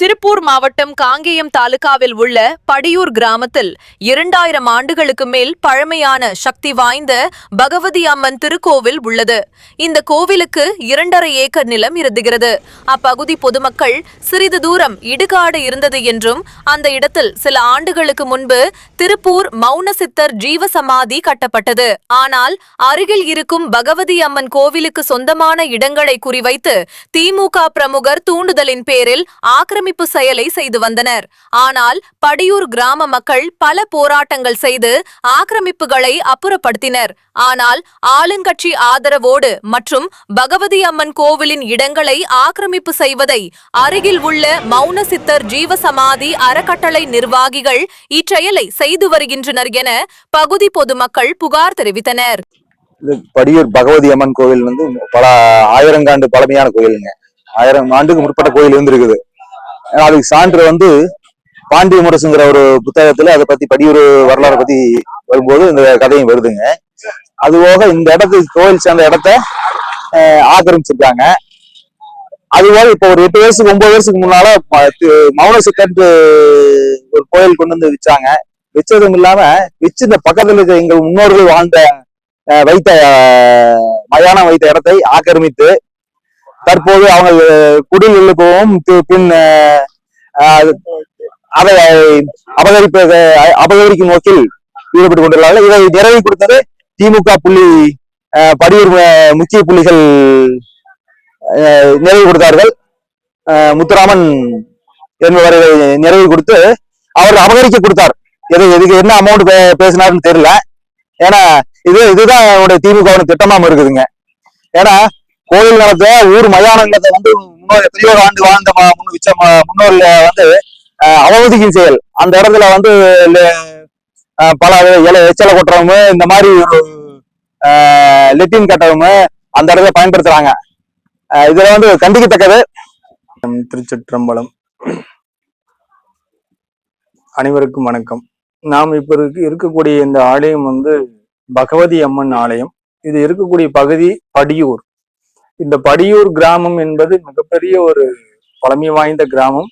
திருப்பூர் மாவட்டம் காங்கேயம் தாலுகாவில் உள்ள படியூர் கிராமத்தில் 2000 ஆண்டுகளுக்கு மேல் பழமையான சக்தி வாய்ந்த பகவதி அம்மன் திருக்கோவில் உள்ளது. இந்த கோவிலுக்கு 2.5 ஏக்கர் நிலம் இருந்துகிறது. அப்பகுதி பொதுமக்கள் சிறிது தூரம் இடுகாடு இருந்தது என்றும் அந்த இடத்தில் சில ஆண்டுகளுக்கு முன்பு திருப்பூர் மௌன சித்தர் ஜீவசமாதி கட்டப்பட்டது. ஆனால் அருகில் இருக்கும் பகவதி அம்மன் கோவிலுக்கு சொந்தமான இடங்களை குறிவைத்து திமுக பிரமுகர் தூண்டுதலின் பேரில் ஆக்கிரமிப்பு செயலை செய்து வந்தனர். ஆனால் படியூர் கிராம மக்கள் பல போராட்டங்கள் செய்து ஆக்கிரமிப்புகளை அப்புறப்படுத்தினர். ஆனால் ஆளுங்கட்சி ஆதரவோடு மற்றும் பகவதி அம்மன் கோவிலின் இடங்களை ஆக்கிரமிப்பு செய்வதை அருகில் உள்ள மௌன சித்தர் ஜீவசமாதி அறக்கட்டளை நிர்வாகிகள் இச்செயலை செய்து வருகின்றனர் என பகுதி பொதுமக்கள் புகார் தெரிவித்தனர். படியூர் பகவதி அம்மன் கோவில் பல ஆயிரங்காண்டு பழமையான கோயிலுங்க. 1000 ஆண்டுக்கு முற்பட்ட கோயில் இருந்திருக்குது. அதுக்கு சான்று பாண்டிய முரசுங்கிற ஒரு புத்தகத்துல அதை பத்தி படியூர் வரலாறை பத்தி வரும்போது இந்த கதையும் வருதுங்க. அதுபோக இந்த இடத்துக்கு கோயில் சேர்ந்த இடத்த ஆக்கிரமிச்சிருக்காங்க. அதுபோக இப்ப ஒரு 8 வருஷத்துக்கு 9 வருஷத்துக்கு முன்னால மௌன சித்தர் ஒரு கோயில் கொண்டு வந்து வச்சாங்க. வச்சதும் இல்லாம வச்சு இந்த பக்கத்துல இருக்க எங்கள் முன்னோர்கள் வாழ்ந்த வைத்த மயானம் வைத்த இடத்தை ஆக்கிரமித்து தற்போது அவங்க குடில் எழுப்பவும் பின் அதை அபகரிக்கும் நோக்கில் ஈடுபட்டு கொண்டுள்ளார்கள். இதை நிறைவு கொடுத்தது திமுக புள்ளி படியூர் முக்கிய புள்ளிகள் நிறைவு கொடுத்தார்கள். முத்துராமன் என்பவரை நிறைவு கொடுத்து அவர் அபகரிக்க கொடுத்தார். இதுக்கு என்ன அமௌண்ட் பேசினாருன்னு தெரியல. ஏன்னா இதுதான் என்னுடைய திமுக திட்டமாம இருக்குதுங்க. ஏன்னா கோயில் நிலத்தை ஊர் மயான நிலத்தை முன்னோர் எத்தனையோ ஆண்டு வாழ்ந்த முன்னோர்ல அவமதிக்கும் செயல். அந்த இடத்துல பல எச்சலை கொட்டுறவங்க இந்த மாதிரி ஒரு லெட்டின் கட்டவங்க அந்த இடத்துல பயன்படுத்துறாங்க. இதுல கண்டிக்கத்தக்கது. திருச்சிற்றம்பலம். அனைவருக்கும் வணக்கம். நாம் இப்ப இருக்கக்கூடிய இந்த ஆலயம் பகவதி அம்மன் ஆலயம். இது இருக்கக்கூடிய பகுதி படியூர். இந்த படியூர் கிராமம் என்பது மிகப்பெரிய ஒரு பழமை வாய்ந்த கிராமம்.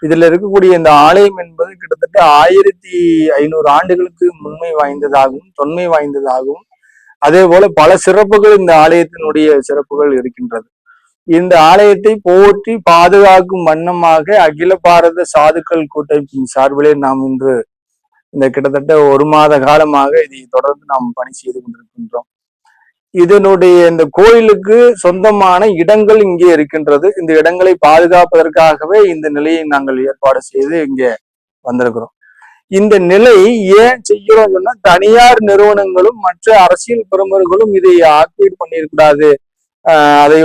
இதுல இருக்கக்கூடிய இந்த ஆலயம் என்பது கிட்டத்தட்ட 1500 ஆண்டுகளுக்கு முன்மை வாய்ந்ததாகவும் தொன்மை வாய்ந்ததாகவும் அதே போல பல சிறப்புகள் இந்த ஆலயத்தினுடைய சிறப்புகள் இருக்கின்றது. இந்த ஆலயத்தை போற்றி பாதுகாக்கும் வண்ணமாக அகில பாரத சாதுக்கள் கூட்டமைப்பின் சார்பிலே நாம் இன்று இந்த கிட்டத்தட்ட 1 மாத காலமாக இதை தொடர்ந்து நாம் பணி செய்து கொண்டிருக்கின்றோம். இதனுடைய இந்த கோயிலுக்கு சொந்தமான இடங்கள் இங்கே இருக்கின்றது. இந்த இடங்களை பாதுகாப்பதற்காகவே இந்த நிலையை நாங்கள் ஏற்பாடு செய்து இங்கே வந்திருக்கிறோம். இந்த நிலை ஏன் செய்கிறோம் சொன்னா, தனியார் நிறுவனங்களும் மற்ற அரசியல் பிரமுகர்களும் இதை ஆக்குபைடு பண்ணியிருக்கூடாது, அதை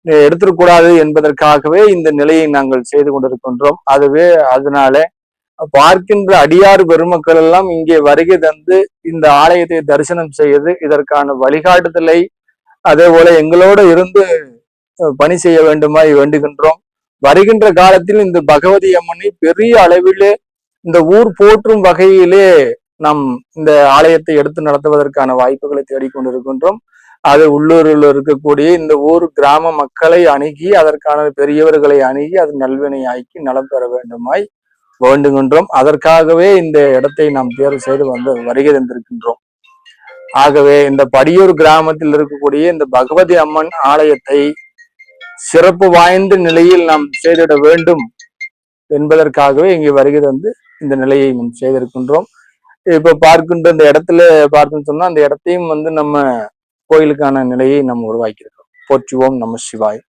எடுத்துடக்கூடாது என்பதற்காகவே இந்த நிலையை நாங்கள் செய்து கொண்டிருக்கின்றோம். அதனால பார்க்கின்ற அடியார் பெருமக்கள் எல்லாம் இங்கே வருகை தந்து இந்த ஆலயத்தை தரிசனம் செய்து இதற்கான வழிகாட்டுதலை அதே போல எங்களோடு இருந்து பணி செய்ய வேண்டுமாய் வேண்டுகின்றோம். வருகின்ற காலத்தில் இந்த பகவதி அம்மனை பெரிய அளவிலே இந்த ஊர் போற்றும் வகையிலே நாம் இந்த ஆலயத்தை எடுத்து நடத்துவதற்கான வாய்ப்புகளை தேடிக்கொண்டிருக்கின்றோம். அது உள்ளூரில் இருக்கக்கூடிய இந்த ஊர் கிராம மக்களை அணுகி அதற்கான பெரியவர்களை அணுகி அது நல்வினை ஆக்கி நலம் பெற வேண்டுமாய் வேண்டுகின்றோம். அதற்காகவே இந்த இடத்தை நாம் தேர்வு செய்து வருகை தந்திருக்கின்றோம். ஆகவே இந்த படியூர் கிராமத்தில் இருக்கக்கூடிய இந்த பகவதி அம்மன் ஆலயத்தை சிறப்பு வாய்ந்த நிலையில் நாம் செய்திட வேண்டும் என்பதற்காகவே இங்கே வருகை தந்து இந்த நிலையை நாம் செய்திருக்கின்றோம். இப்ப பார்க்கின்ற இந்த இடத்துல பார்த்துன்னு சொன்னா அந்த இடத்தையும் நம்ம கோயிலுக்கான நிலையை நம்ம உருவாக்கியிருக்கோம். போற்றுவோம் நம சிவாய்.